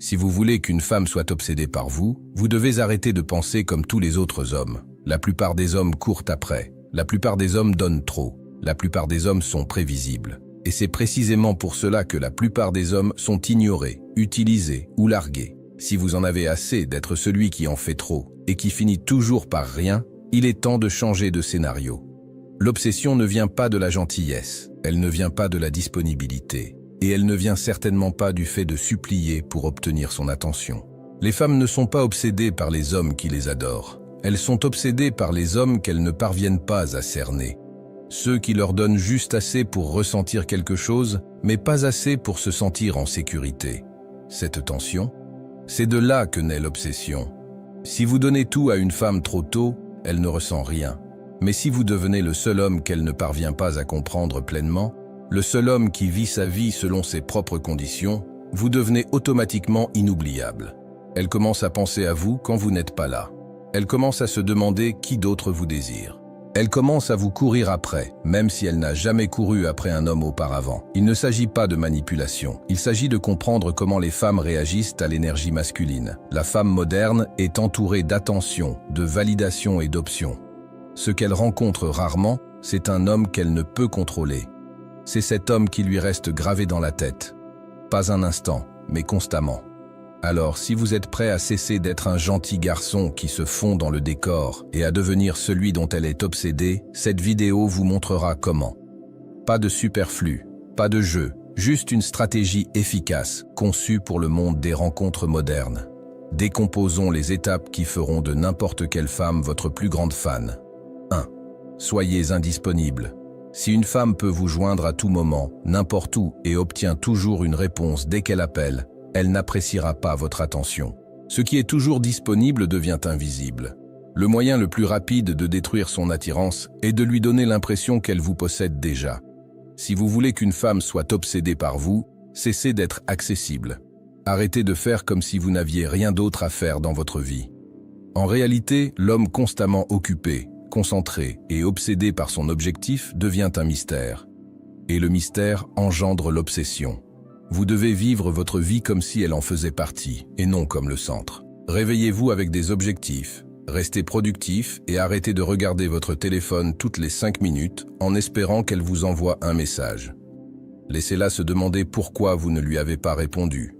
Si vous voulez qu'une femme soit obsédée par vous, vous devez arrêter de penser comme tous les autres hommes. La plupart des hommes courent après. La plupart des hommes donnent trop. La plupart des hommes sont prévisibles. Et c'est précisément pour cela que la plupart des hommes sont ignorés, utilisés ou largués. Si vous en avez assez d'être celui qui en fait trop et qui finit toujours par rien, il est temps de changer de scénario. L'obsession ne vient pas de la gentillesse, elle ne vient pas de la disponibilité. Et elle ne vient certainement pas du fait de supplier pour obtenir son attention. Les femmes ne sont pas obsédées par les hommes qui les adorent. Elles sont obsédées par les hommes qu'elles ne parviennent pas à cerner. Ceux qui leur donnent juste assez pour ressentir quelque chose, mais pas assez pour se sentir en sécurité. Cette tension, c'est de là que naît l'obsession. Si vous donnez tout à une femme trop tôt, elle ne ressent rien. Mais si vous devenez le seul homme qu'elle ne parvient pas à comprendre pleinement, le seul homme qui vit sa vie selon ses propres conditions, vous devenez automatiquement inoubliable. Elle commence à penser à vous quand vous n'êtes pas là. Elle commence à se demander qui d'autre vous désire. Elle commence à vous courir après, même si elle n'a jamais couru après un homme auparavant. Il ne s'agit pas de manipulation. Il s'agit de comprendre comment les femmes réagissent à l'énergie masculine. La femme moderne est entourée d'attention, de validation et d'options. Ce qu'elle rencontre rarement, c'est un homme qu'elle ne peut contrôler. C'est cet homme qui lui reste gravé dans la tête. Pas un instant, mais constamment. Alors, si vous êtes prêt à cesser d'être un gentil garçon qui se fond dans le décor et à devenir celui dont elle est obsédée, cette vidéo vous montrera comment. Pas de superflu, pas de jeu, juste une stratégie efficace, conçue pour le monde des rencontres modernes. Décomposons les étapes qui feront de n'importe quelle femme votre plus grande fan. 1. Soyez indisponible. Si une femme peut vous joindre à tout moment, n'importe où, et obtient toujours une réponse dès qu'elle appelle, elle n'appréciera pas votre attention. Ce qui est toujours disponible devient invisible. Le moyen le plus rapide de détruire son attirance est de lui donner l'impression qu'elle vous possède déjà. Si vous voulez qu'une femme soit obsédée par vous, cessez d'être accessible. Arrêtez de faire comme si vous n'aviez rien d'autre à faire dans votre vie. En réalité, l'homme constamment occupé, concentré et obsédé par son objectif devient un mystère. Et le mystère engendre l'obsession. Vous devez vivre votre vie comme si elle en faisait partie, et non comme le centre. Réveillez-vous avec des objectifs, restez productif et arrêtez de regarder votre téléphone toutes les 5 minutes en espérant qu'elle vous envoie un message. Laissez-la se demander pourquoi vous ne lui avez pas répondu.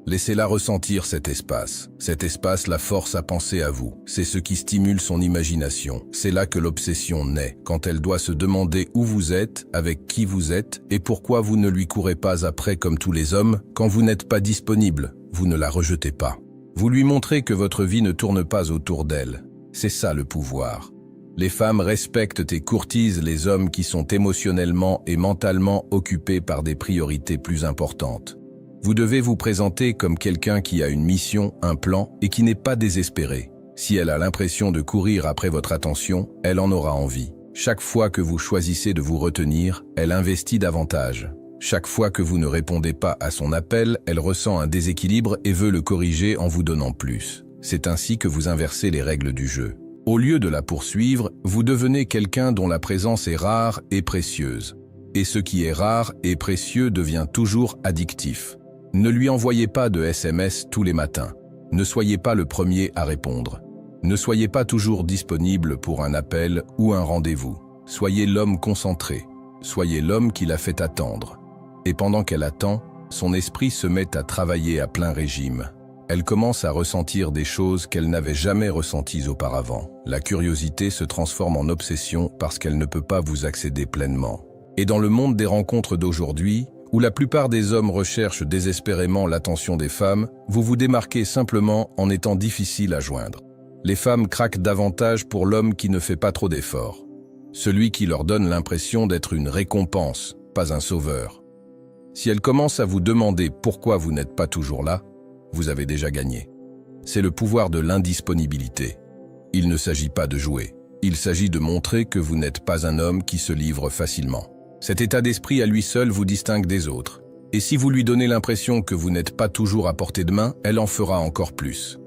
Laissez-la ressentir cet espace. Cet espace la force à penser à vous. C'est ce qui stimule son imagination. C'est là que l'obsession naît, quand elle doit se demander où vous êtes, avec qui vous êtes, et pourquoi vous ne lui courez pas après comme tous les hommes. Quand vous n'êtes pas disponible, vous ne la rejetez pas. Vous lui montrez que votre vie ne tourne pas autour d'elle. C'est ça le pouvoir. Les femmes respectent et courtisent les hommes qui sont émotionnellement et mentalement occupés par des priorités plus importantes. Vous devez vous présenter comme quelqu'un qui a une mission, un plan et qui n'est pas désespéré. Si elle a l'impression de courir après votre attention, elle en aura envie. Chaque fois que vous choisissez de vous retenir, elle investit davantage. Chaque fois que vous ne répondez pas à son appel, elle ressent un déséquilibre et veut le corriger en vous donnant plus. C'est ainsi que vous inversez les règles du jeu. Au lieu de la poursuivre, vous devenez quelqu'un dont la présence est rare et précieuse. Et ce qui est rare et précieux devient toujours addictif. Ne lui envoyez pas de SMS tous les matins. Ne soyez pas le premier à répondre. Ne soyez pas toujours disponible pour un appel ou un rendez-vous. Soyez l'homme concentré. Soyez l'homme qui la fait attendre. Et pendant qu'elle attend, son esprit se met à travailler à plein régime. Elle commence à ressentir des choses qu'elle n'avait jamais ressenties auparavant. La curiosité se transforme en obsession parce qu'elle ne peut pas vous accéder pleinement. Et dans le monde des rencontres d'aujourd'hui, où la plupart des hommes recherchent désespérément l'attention des femmes, vous vous démarquez simplement en étant difficile à joindre. Les femmes craquent davantage pour l'homme qui ne fait pas trop d'efforts. Celui qui leur donne l'impression d'être une récompense, pas un sauveur. Si elles commencent à vous demander pourquoi vous n'êtes pas toujours là, vous avez déjà gagné. C'est le pouvoir de l'indisponibilité. Il ne s'agit pas de jouer. Il s'agit de montrer que vous n'êtes pas un homme qui se livre facilement. Cet état d'esprit à lui seul vous distingue des autres. Et si vous lui donnez l'impression que vous n'êtes pas toujours à portée de main, elle en fera encore plus.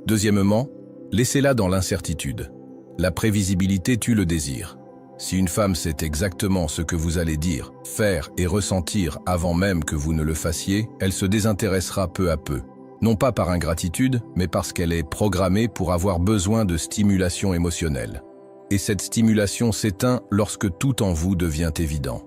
Deuxièmement, laissez-la dans l'incertitude. La prévisibilité tue le désir. Si une femme sait exactement ce que vous allez dire, faire et ressentir avant même que vous ne le fassiez, elle se désintéressera peu à peu. Non pas par ingratitude, mais parce qu'elle est programmée pour avoir besoin de stimulation émotionnelle. Et cette stimulation s'éteint lorsque tout en vous devient évident.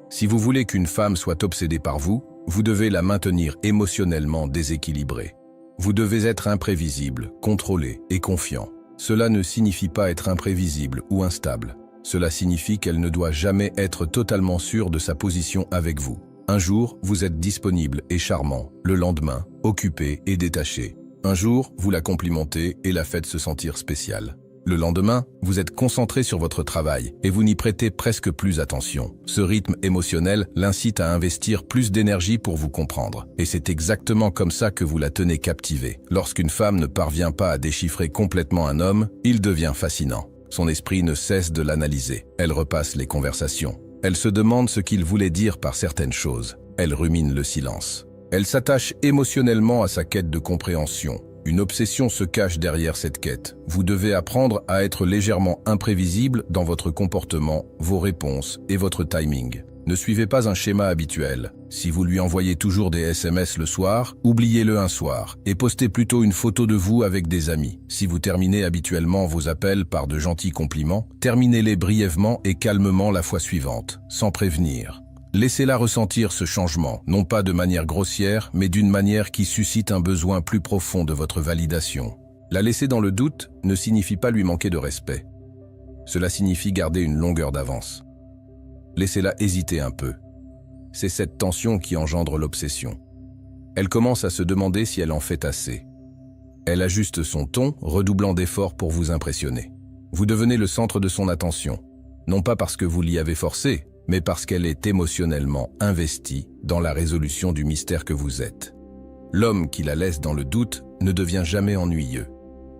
Si vous voulez qu'une femme soit obsédée par vous, vous devez la maintenir émotionnellement déséquilibrée. Vous devez être imprévisible, contrôlé et confiant. Cela ne signifie pas être imprévisible ou instable. Cela signifie qu'elle ne doit jamais être totalement sûre de sa position avec vous. Un jour, vous êtes disponible et charmant. Le lendemain, occupé et détaché. Un jour, vous la complimentez et la faites se sentir spéciale. Le lendemain, vous êtes concentré sur votre travail et vous n'y prêtez presque plus attention. Ce rythme émotionnel l'incite à investir plus d'énergie pour vous comprendre. Et c'est exactement comme ça que vous la tenez captivée. Lorsqu'une femme ne parvient pas à déchiffrer complètement un homme, il devient fascinant. Son esprit ne cesse de l'analyser. Elle repasse les conversations. Elle se demande ce qu'il voulait dire par certaines choses. Elle rumine le silence. Elle s'attache émotionnellement à sa quête de compréhension. Une obsession se cache derrière cette quête. Vous devez apprendre à être légèrement imprévisible dans votre comportement, vos réponses et votre timing. Ne suivez pas un schéma habituel. Si vous lui envoyez toujours des SMS le soir, oubliez-le un soir et postez plutôt une photo de vous avec des amis. Si vous terminez habituellement vos appels par de gentils compliments, terminez-les brièvement et calmement la fois suivante, sans prévenir. Laissez-la ressentir ce changement, non pas de manière grossière, mais d'une manière qui suscite un besoin plus profond de votre validation. La laisser dans le doute ne signifie pas lui manquer de respect. Cela signifie garder une longueur d'avance. Laissez-la hésiter un peu. C'est cette tension qui engendre l'obsession. Elle commence à se demander si elle en fait assez. Elle ajuste son ton, redoublant d'efforts pour vous impressionner. Vous devenez le centre de son attention, non pas parce que vous l'y avez forcé, mais parce qu'elle est émotionnellement investie dans la résolution du mystère que vous êtes. L'homme qui la laisse dans le doute ne devient jamais ennuyeux.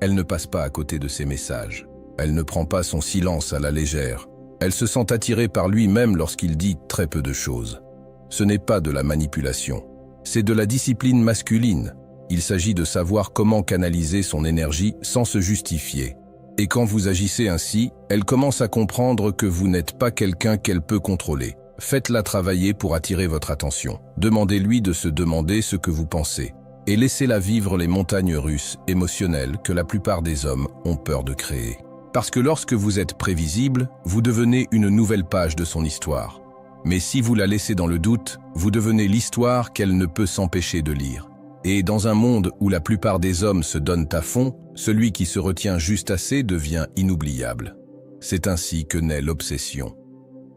Elle ne passe pas à côté de ses messages. Elle ne prend pas son silence à la légère. Elle se sent attirée par lui même lorsqu'il dit très peu de choses. Ce n'est pas de la manipulation, c'est de la discipline masculine. Il s'agit de savoir comment canaliser son énergie sans se justifier. Et quand vous agissez ainsi, elle commence à comprendre que vous n'êtes pas quelqu'un qu'elle peut contrôler. Faites-la travailler pour attirer votre attention. Demandez-lui de se demander ce que vous pensez. Et laissez-la vivre les montagnes russes émotionnelles que la plupart des hommes ont peur de créer. Parce que lorsque vous êtes prévisible, vous devenez une nouvelle page de son histoire. Mais si vous la laissez dans le doute, vous devenez l'histoire qu'elle ne peut s'empêcher de lire. Et dans un monde où la plupart des hommes se donnent à fond, celui qui se retient juste assez devient inoubliable. C'est ainsi que naît l'obsession.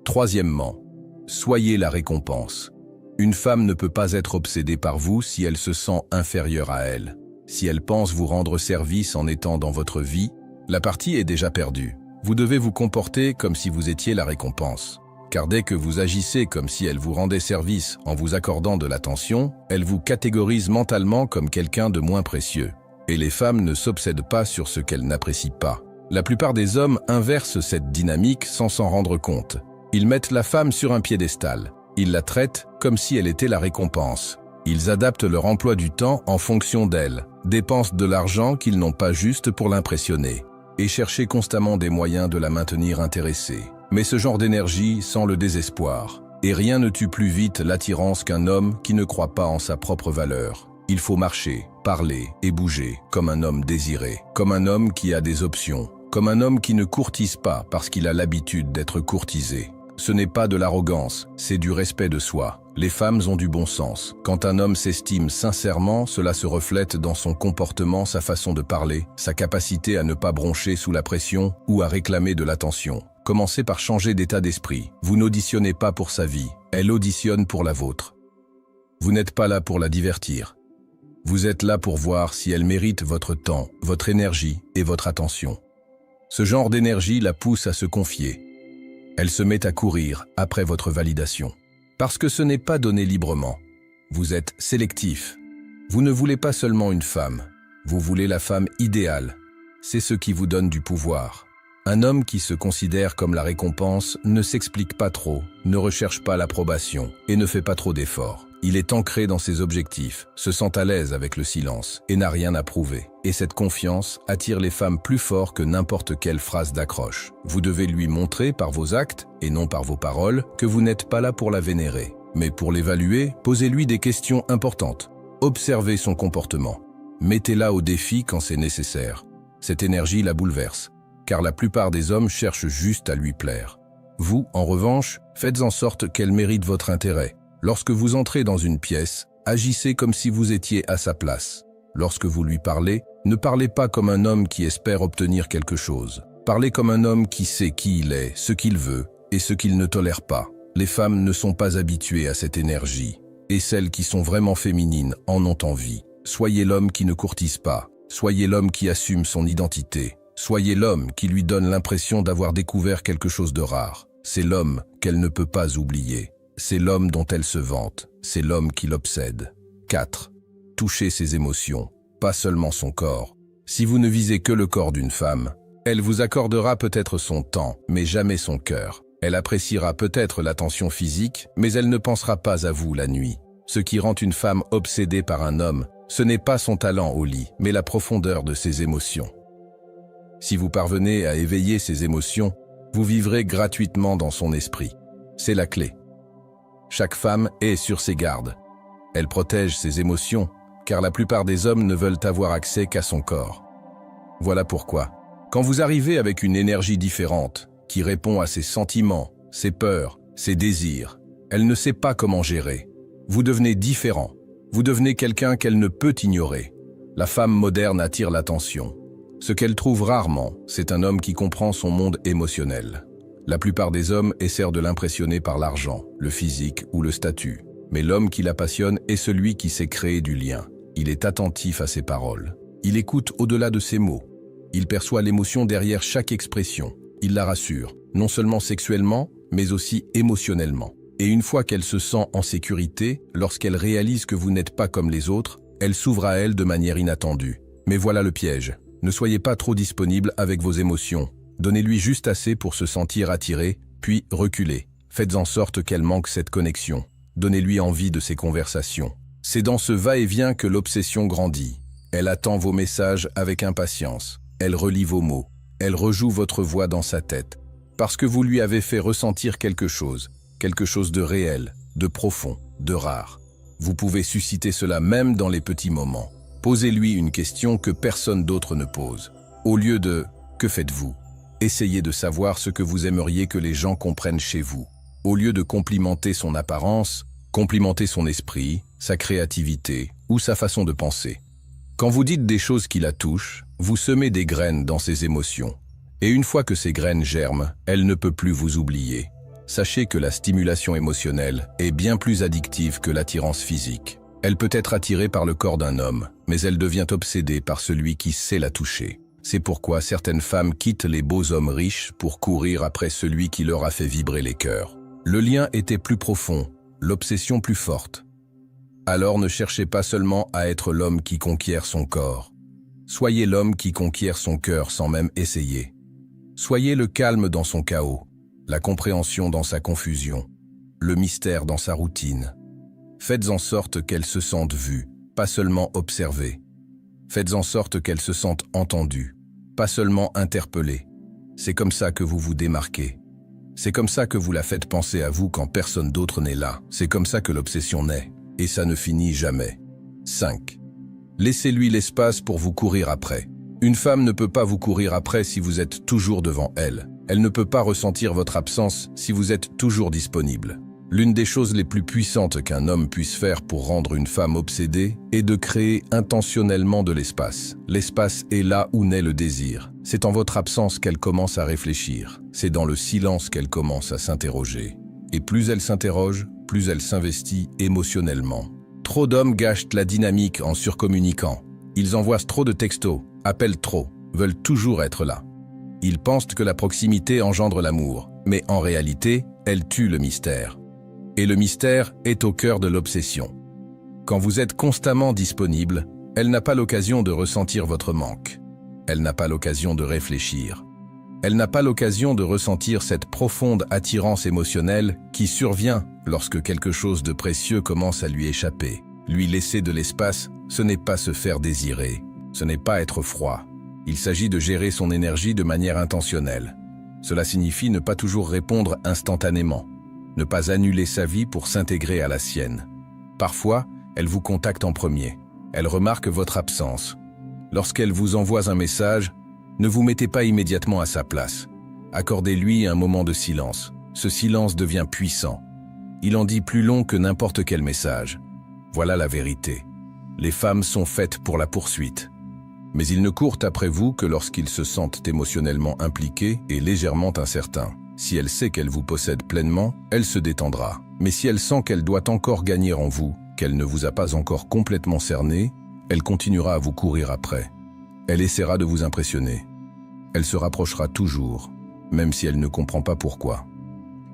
Troisièmement, soyez la récompense. Une femme ne peut pas être obsédée par vous si elle se sent inférieure à elle. Si elle pense vous rendre service en étant dans votre vie, la partie est déjà perdue. Vous devez vous comporter comme si vous étiez la récompense. Car dès que vous agissez comme si elle vous rendait service en vous accordant de l'attention, elle vous catégorise mentalement comme quelqu'un de moins précieux. Et les femmes ne s'obsèdent pas sur ce qu'elles n'apprécient pas. La plupart des hommes inversent cette dynamique sans s'en rendre compte. Ils mettent la femme sur un piédestal. Ils la traitent comme si elle était la récompense. Ils adaptent leur emploi du temps en fonction d'elle, dépensent de l'argent qu'ils n'ont pas juste pour l'impressionner, et cherchent constamment des moyens de la maintenir intéressée. Mais ce genre d'énergie sent le désespoir, et rien ne tue plus vite l'attirance qu'un homme qui ne croit pas en sa propre valeur. Il faut marcher, parler et bouger comme un homme désiré, comme un homme qui a des options, comme un homme qui ne courtise pas parce qu'il a l'habitude d'être courtisé. Ce n'est pas de l'arrogance, c'est du respect de soi. Les femmes ont du bon sens. Quand un homme s'estime sincèrement, cela se reflète dans son comportement, sa façon de parler, sa capacité à ne pas broncher sous la pression ou à réclamer de l'attention. Commencez par changer d'état d'esprit. Vous n'auditionnez pas pour sa vie, elle auditionne pour la vôtre. Vous n'êtes pas là pour la divertir. Vous êtes là pour voir si elle mérite votre temps, votre énergie et votre attention. Ce genre d'énergie la pousse à se confier. Elle se met à courir après votre validation. Parce que ce n'est pas donné librement. Vous êtes sélectif. Vous ne voulez pas seulement une femme. Vous voulez la femme idéale. C'est ce qui vous donne du pouvoir. Un homme qui se considère comme la récompense ne s'explique pas trop, ne recherche pas l'approbation et ne fait pas trop d'efforts. Il est ancré dans ses objectifs, se sent à l'aise avec le silence et n'a rien à prouver. Et cette confiance attire les femmes plus fort que n'importe quelle phrase d'accroche. Vous devez lui montrer par vos actes, et non par vos paroles, que vous n'êtes pas là pour la vénérer. Mais pour l'évaluer, posez-lui des questions importantes. Observez son comportement. Mettez-la au défi quand c'est nécessaire. Cette énergie la bouleverse, car la plupart des hommes cherchent juste à lui plaire. Vous, en revanche, faites en sorte qu'elle mérite votre intérêt. Lorsque vous entrez dans une pièce, agissez comme si vous étiez à sa place. Lorsque vous lui parlez, ne parlez pas comme un homme qui espère obtenir quelque chose. Parlez comme un homme qui sait qui il est, ce qu'il veut et ce qu'il ne tolère pas. Les femmes ne sont pas habituées à cette énergie, et celles qui sont vraiment féminines en ont envie. Soyez l'homme qui ne courtise pas, soyez l'homme qui assume son identité, soyez l'homme qui lui donne l'impression d'avoir découvert quelque chose de rare. C'est l'homme qu'elle ne peut pas oublier, c'est l'homme dont elle se vante, c'est l'homme qui l'obsède. 4. Touchez ses émotions, pas seulement son corps. Si vous ne visez que le corps d'une femme, elle vous accordera peut-être son temps, mais jamais son cœur. Elle appréciera peut-être l'attention physique, mais elle ne pensera pas à vous la nuit. Ce qui rend une femme obsédée par un homme, ce n'est pas son talent au lit, mais la profondeur de ses émotions. Si vous parvenez à éveiller ses émotions, vous vivrez gratuitement dans son esprit. C'est la clé. Chaque femme est sur ses gardes. Elle protège ses émotions, car la plupart des hommes ne veulent avoir accès qu'à son corps. Voilà pourquoi, quand vous arrivez avec une énergie différente, qui répond à ses sentiments, ses peurs, ses désirs, elle ne sait pas comment gérer. Vous devenez différent. Vous devenez quelqu'un qu'elle ne peut ignorer. La femme moderne attire l'attention. Ce qu'elle trouve rarement, c'est un homme qui comprend son monde émotionnel. La plupart des hommes essaient de l'impressionner par l'argent, le physique ou le statut. Mais l'homme qui la passionne est celui qui sait créer du lien. Il est attentif à ses paroles. Il écoute au-delà de ses mots. Il perçoit l'émotion derrière chaque expression. Il la rassure, non seulement sexuellement, mais aussi émotionnellement. Et une fois qu'elle se sent en sécurité, lorsqu'elle réalise que vous n'êtes pas comme les autres, elle s'ouvre à elle de manière inattendue. Mais voilà le piège. Ne soyez pas trop disponible avec vos émotions. Donnez-lui juste assez pour se sentir attiré, puis reculez. Faites en sorte qu'elle manque cette connexion. Donnez-lui envie de ces conversations. C'est dans ce va-et-vient que l'obsession grandit. Elle attend vos messages avec impatience. Elle relit vos mots. Elle rejoue votre voix dans sa tête. Parce que vous lui avez fait ressentir quelque chose de réel, de profond, de rare. Vous pouvez susciter cela même dans les petits moments. Posez-lui une question que personne d'autre ne pose. Au lieu de « que faites-vous » essayez de savoir ce que vous aimeriez que les gens comprennent chez vous. Au lieu de complimenter son apparence, complimentez son esprit, sa créativité ou sa façon de penser. Quand vous dites des choses qui la touchent, vous semez des graines dans ses émotions. Et une fois que ces graines germent, elle ne peut plus vous oublier. Sachez que la stimulation émotionnelle est bien plus addictive que l'attirance physique. Elle peut être attirée par le corps d'un homme, mais elle devient obsédée par celui qui sait la toucher. C'est pourquoi certaines femmes quittent les beaux hommes riches pour courir après celui qui leur a fait vibrer les cœurs. Le lien était plus profond, l'obsession plus forte. Alors ne cherchez pas seulement à être l'homme qui conquiert son corps. Soyez l'homme qui conquiert son cœur sans même essayer. Soyez le calme dans son chaos, la compréhension dans sa confusion, le mystère dans sa routine. Faites en sorte qu'elle se sente vue, pas seulement observée. Faites en sorte qu'elle se sente entendue, pas seulement interpellée. C'est comme ça que vous vous démarquez. C'est comme ça que vous la faites penser à vous quand personne d'autre n'est là. C'est comme ça que l'obsession naît. Et ça ne finit jamais. 5. Laissez-lui l'espace pour vous courir après. Une femme ne peut pas vous courir après si vous êtes toujours devant elle. Elle ne peut pas ressentir votre absence si vous êtes toujours disponible. L'une des choses les plus puissantes qu'un homme puisse faire pour rendre une femme obsédée est de créer intentionnellement de l'espace. L'espace est là où naît le désir. C'est en votre absence qu'elle commence à réfléchir. C'est dans le silence qu'elle commence à s'interroger. Et plus elle s'interroge, plus elle s'investit émotionnellement. Trop d'hommes gâchent la dynamique en surcommuniquant. Ils envoient trop de textos, appellent trop, veulent toujours être là. Ils pensent que la proximité engendre l'amour, mais en réalité, elle tue le mystère. Et le mystère est au cœur de l'obsession. Quand vous êtes constamment disponible, elle n'a pas l'occasion de ressentir votre manque. Elle n'a pas l'occasion de réfléchir. Elle n'a pas l'occasion de ressentir cette profonde attirance émotionnelle qui survient lorsque quelque chose de précieux commence à lui échapper. Lui laisser de l'espace, ce n'est pas se faire désirer, ce n'est pas être froid. Il s'agit de gérer son énergie de manière intentionnelle. Cela signifie ne pas toujours répondre instantanément, ne pas annuler sa vie pour s'intégrer à la sienne. Parfois, Elle vous contacte en premier. Elle remarque votre absence. Lorsqu'elle vous envoie un message, ne vous mettez pas immédiatement à sa place. Accordez-lui un moment de silence. Ce silence devient puissant. Il en dit plus long que n'importe quel message. Voilà la vérité. Les femmes sont faites pour la poursuite. Mais ils ne courent après vous que lorsqu'ils se sentent émotionnellement impliqués et légèrement incertains. Si elle sait qu'elle vous possède pleinement, elle se détendra. Mais si elle sent qu'elle doit encore gagner en vous, qu'elle ne vous a pas encore complètement cerné, elle continuera à vous courir après. Elle essaiera de vous impressionner. Elle se rapprochera toujours, même si elle ne comprend pas pourquoi.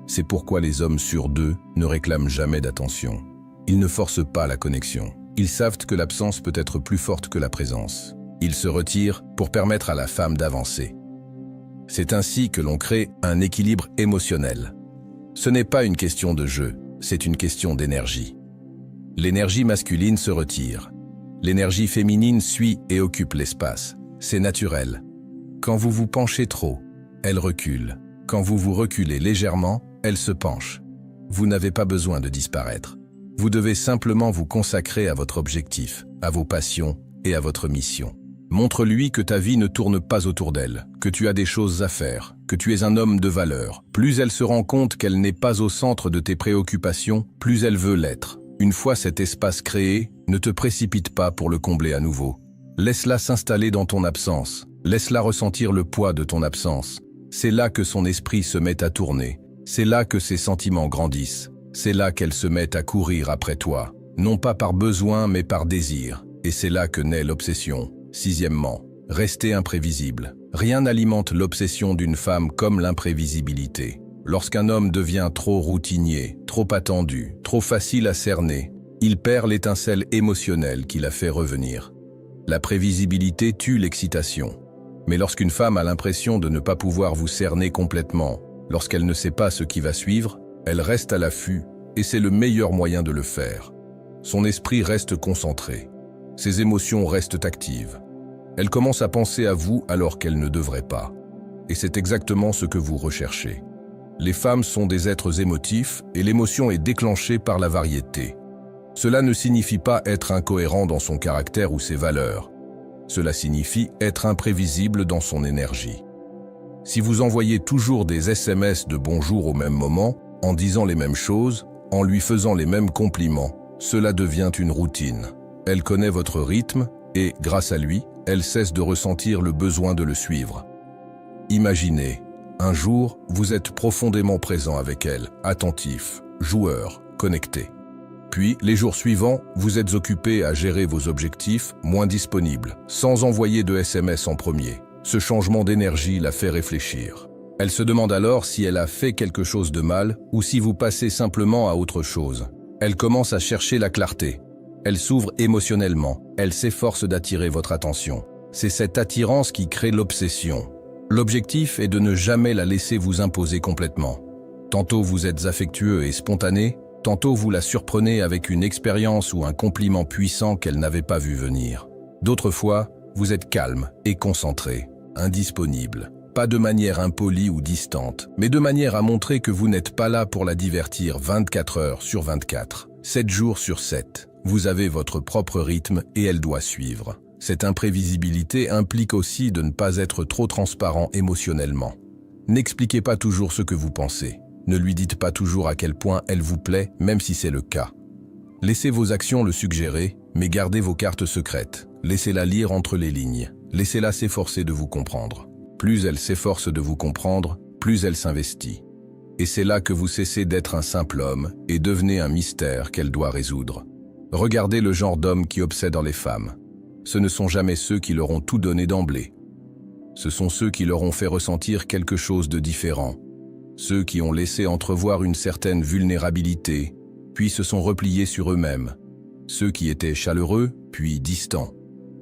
C'est pourquoi les hommes sur deux ne réclament jamais d'attention. Ils ne forcent pas la connexion. Ils savent que l'absence peut être plus forte que la présence. Ils se retirent pour permettre à la femme d'avancer. C'est ainsi que l'on crée un équilibre émotionnel. Ce n'est pas une question de jeu, c'est une question d'énergie. L'énergie masculine se retire. L'énergie féminine suit et occupe l'espace. C'est naturel. Quand vous vous penchez trop, elle recule. Quand vous vous reculez légèrement, elle se penche. Vous n'avez pas besoin de disparaître. Vous devez simplement vous consacrer à votre objectif, à vos passions et à votre mission. Montre-lui que ta vie ne tourne pas autour d'elle, que tu as des choses à faire, que tu es un homme de valeur. Plus elle se rend compte qu'elle n'est pas au centre de tes préoccupations, plus elle veut l'être. Une fois cet espace créé, ne te précipite pas pour le combler à nouveau. Laisse-la s'installer dans ton absence. Laisse-la ressentir le poids de ton absence. C'est là que son esprit se met à tourner. C'est là que ses sentiments grandissent. C'est là qu'elle se met à courir après toi. Non pas par besoin, mais par désir. Et c'est là que naît l'obsession. Sixièmement, restez imprévisible. Rien n'alimente l'obsession d'une femme comme l'imprévisibilité. Lorsqu'un homme devient trop routinier, trop attendu, trop facile à cerner, il perd l'étincelle émotionnelle qui l'a fait revenir. La prévisibilité tue l'excitation. Mais lorsqu'une femme a l'impression de ne pas pouvoir vous cerner complètement, lorsqu'elle ne sait pas ce qui va suivre, elle reste à l'affût, et c'est le meilleur moyen de le faire. Son esprit reste concentré. Ses émotions restent actives. Elle commence à penser à vous alors qu'elle ne devrait pas. Et c'est exactement ce que vous recherchez. Les femmes sont des êtres émotifs et l'émotion est déclenchée par la variété. Cela ne signifie pas être incohérent dans son caractère ou ses valeurs. Cela signifie être imprévisible dans son énergie. Si vous envoyez toujours des SMS de bonjour au même moment, en disant les mêmes choses, en lui faisant les mêmes compliments, cela devient une routine. Elle connaît votre rythme et, grâce à lui, elle cesse de ressentir le besoin de le suivre. Imaginez, un jour, vous êtes profondément présent avec elle, attentif, joueur, connecté. Puis, les jours suivants, vous êtes occupé à gérer vos objectifs, moins disponibles, sans envoyer de SMS en premier. Ce changement d'énergie la fait réfléchir. Elle se demande alors si elle a fait quelque chose de mal ou si vous passez simplement à autre chose. Elle commence à chercher la clarté. Elle s'ouvre émotionnellement. Elle s'efforce d'attirer votre attention. C'est cette attirance qui crée l'obsession. L'objectif est de ne jamais la laisser vous imposer complètement. Tantôt vous êtes affectueux et spontané, tantôt vous la surprenez avec une expérience ou un compliment puissant qu'elle n'avait pas vu venir. D'autres fois, vous êtes calme et concentré, indisponible. Pas de manière impolie ou distante, mais de manière à montrer que vous n'êtes pas là pour la divertir 24 heures sur 24, 7 jours sur 7. Vous avez votre propre rythme et elle doit suivre. Cette imprévisibilité implique aussi de ne pas être trop transparent émotionnellement. N'expliquez pas toujours ce que vous pensez. Ne lui dites pas toujours à quel point elle vous plaît, même si c'est le cas. Laissez vos actions le suggérer, mais gardez vos cartes secrètes. Laissez-la lire entre les lignes. Laissez-la s'efforcer de vous comprendre. Plus elle s'efforce de vous comprendre, plus elle s'investit. Et c'est là que vous cessez d'être un simple homme et devenez un mystère qu'elle doit résoudre. Regardez le genre d'hommes qui obsèdent les femmes. Ce ne sont jamais ceux qui leur ont tout donné d'emblée. Ce sont ceux qui leur ont fait ressentir quelque chose de différent. Ceux qui ont laissé entrevoir une certaine vulnérabilité, puis se sont repliés sur eux-mêmes. Ceux qui étaient chaleureux, puis distants.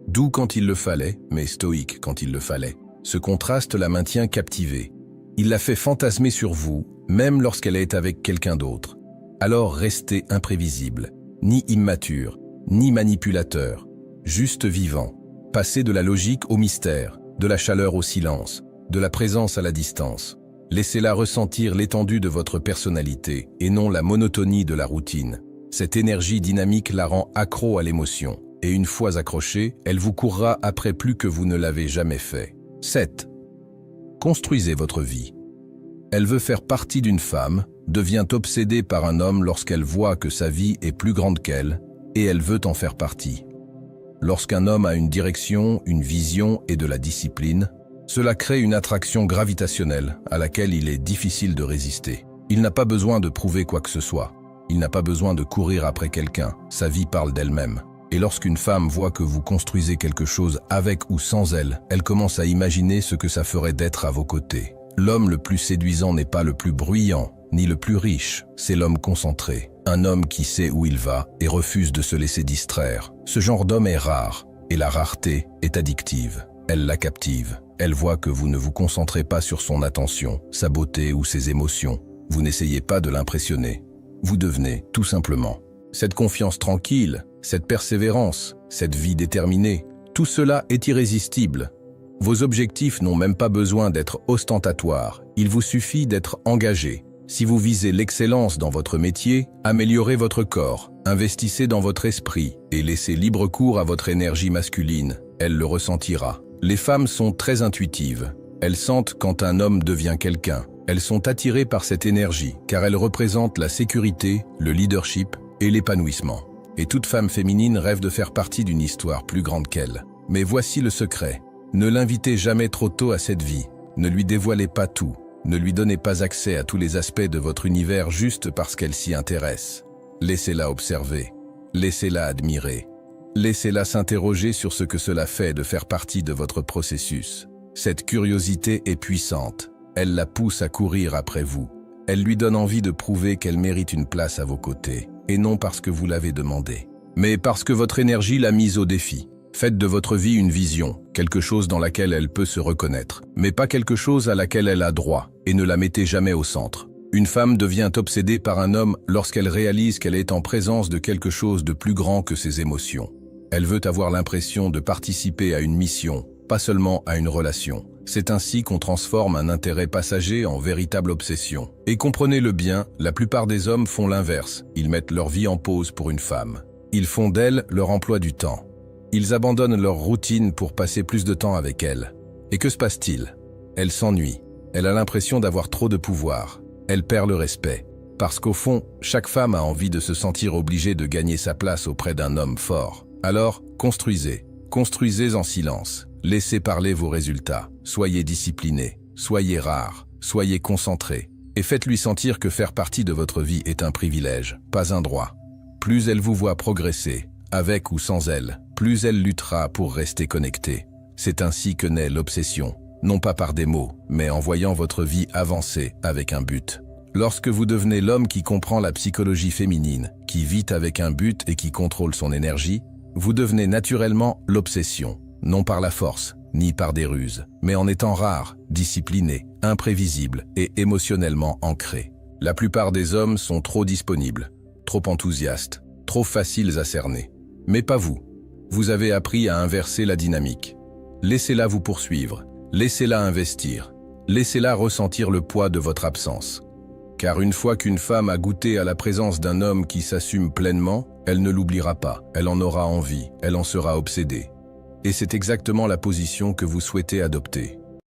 Doux quand il le fallait, mais stoïques quand il le fallait. Ce contraste la maintient captivée. Il la fait fantasmer sur vous, même lorsqu'elle est avec quelqu'un d'autre. Alors restez imprévisible, ni immature, ni manipulateur, juste vivant. Passez de la logique au mystère, de la chaleur au silence, de la présence à la distance. Laissez-la ressentir l'étendue de votre personnalité et non la monotonie de la routine. Cette énergie dynamique la rend accro à l'émotion. Et une fois accrochée, elle vous courra après plus que vous ne l'avez jamais fait. 7. Construisez votre vie. Elle veut faire partie d'une femme, devient obsédée par un homme lorsqu'elle voit que sa vie est plus grande qu'elle, et elle veut en faire partie. Lorsqu'un homme a une direction, une vision et de la discipline, cela crée une attraction gravitationnelle à laquelle il est difficile de résister. Il n'a pas besoin de prouver quoi que ce soit. Il n'a pas besoin de courir après quelqu'un. Sa vie parle d'elle-même. Et lorsqu'une femme voit que vous construisez quelque chose avec ou sans elle, elle commence à imaginer ce que ça ferait d'être à vos côtés. L'homme le plus séduisant n'est pas le plus bruyant, ni le plus riche, c'est l'homme concentré. Un homme qui sait où il va et refuse de se laisser distraire. Ce genre d'homme est rare, et la rareté est addictive. Elle la captive. Elle voit que vous ne vous concentrez pas sur son attention, sa beauté ou ses émotions. Vous n'essayez pas de l'impressionner. Vous devenez, tout simplement. Cette confiance tranquille, cette persévérance, cette vie déterminée, tout cela est irrésistible. Vos objectifs n'ont même pas besoin d'être ostentatoires, il vous suffit d'être engagé. Si vous visez l'excellence dans votre métier, améliorez votre corps, investissez dans votre esprit et laissez libre cours à votre énergie masculine, elle le ressentira. Les femmes sont très intuitives. Elles sentent quand un homme devient quelqu'un. Elles sont attirées par cette énergie, car elle représente la sécurité, le leadership et l'épanouissement. Et toute femme féminine rêve de faire partie d'une histoire plus grande qu'elle. Mais voici le secret. Ne l'invitez jamais trop tôt à cette vie. Ne lui dévoilez pas tout. Ne lui donnez pas accès à tous les aspects de votre univers juste parce qu'elle s'y intéresse. Laissez-la observer. Laissez-la admirer. Laissez-la s'interroger sur ce que cela fait de faire partie de votre processus. Cette curiosité est puissante. Elle la pousse à courir après vous. Elle lui donne envie de prouver qu'elle mérite une place à vos côtés. Et non parce que vous l'avez demandé, mais parce que votre énergie l'a mise au défi. Faites de votre vie une vision, quelque chose dans laquelle elle peut se reconnaître, mais pas quelque chose à laquelle elle a droit, et ne la mettez jamais au centre. Une femme devient obsédée par un homme lorsqu'elle réalise qu'elle est en présence de quelque chose de plus grand que ses émotions. Elle veut avoir l'impression de participer à une mission, pas seulement à une relation. C'est ainsi qu'on transforme un intérêt passager en véritable obsession. Et comprenez-le bien, la plupart des hommes font l'inverse. Ils mettent leur vie en pause pour une femme. Ils font d'elle leur emploi du temps. Ils abandonnent leur routine pour passer plus de temps avec elle. Et que se passe-t-il? Elle s'ennuie. Elle a l'impression d'avoir trop de pouvoir. Elle perd le respect. Parce qu'au fond, chaque femme a envie de se sentir obligée de gagner sa place auprès d'un homme fort. Alors, construisez. Construisez en silence. Laissez parler vos résultats. Soyez discipliné. Soyez rare. Soyez concentré. Et faites-lui sentir que faire partie de votre vie est un privilège, pas un droit. Plus elle vous voit progresser, avec ou sans elle, plus elle luttera pour rester connectée. C'est ainsi que naît l'obsession, non pas par des mots, mais en voyant votre vie avancer avec un but. Lorsque vous devenez l'homme qui comprend la psychologie féminine, qui vit avec un but et qui contrôle son énergie, vous devenez naturellement l'obsession, non par la force, ni par des ruses, mais en étant rare, discipliné, imprévisible et émotionnellement ancré. La plupart des hommes sont trop disponibles, trop enthousiastes, trop faciles à cerner. Mais pas vous. Vous avez appris à inverser la dynamique. Laissez-la vous poursuivre, laissez-la investir, laissez-la ressentir le poids de votre absence. Car une fois qu'une femme a goûté à la présence d'un homme qui s'assume pleinement, elle ne l'oubliera pas, elle en aura envie, elle en sera obsédée. Et c'est exactement la position que vous souhaitez adopter.